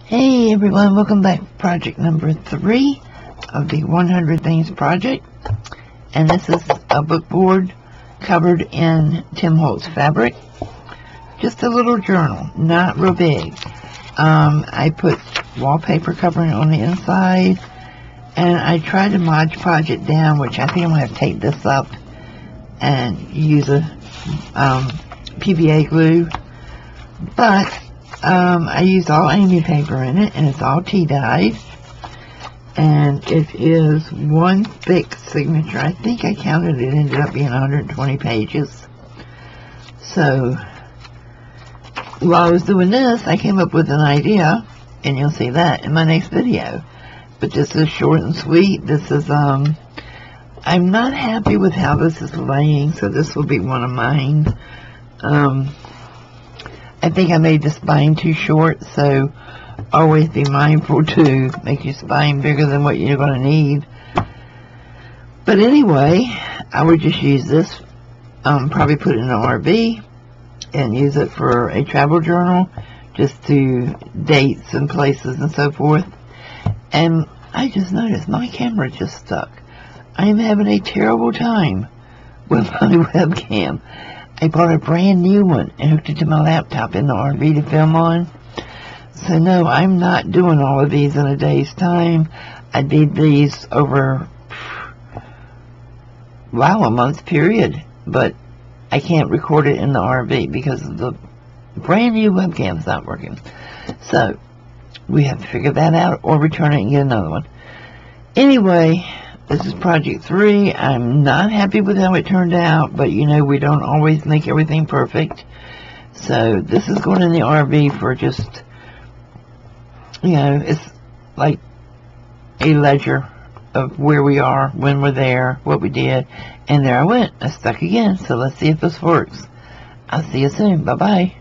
Hey everyone, welcome back to project number 3 of the 100 Things project. And this is a book board covered in Tim Holtz fabric. Just a little journal, not real big. I put wallpaper covering on the inside, and I tried to Mod Podge it down, which I think I'm going to have to take this up and use a PVA glue. But I used all Amy paper in it, and it's all tea-dyed, and it is one thick signature. I think I counted it ended up being 120 pages. So while I was doing this, I came up with an idea, and you'll see that in my next video. But this is short and sweet. This is I'm not happy with how this is laying, so this will be one of mine. I think I made the spine too short, so always be mindful to make your spine bigger than what you're going to need. But anyway, I would just use this, probably put it in an RV and use it for a travel journal, just to dates and places and so forth. And I just noticed my camera just stuck. I am having a terrible time with my webcam. I bought a brand new one and hooked it to my laptop in the RV to film on. So no, I'm not doing all of these in a day's time. I did these over, wow, a month period. But I can't record it in the RV because the brand new webcam's not working. So we have to figure that out or return it and get another one. Anyway, this is project 3. I'm not happy with how it turned out, but you know, we don't always make everything perfect. So this is going in the RV for just, you know, it's like a ledger of where we are, when we're there, what we did. And there I went. I stuck again. So let's see if this works. I'll see you soon. Bye-bye.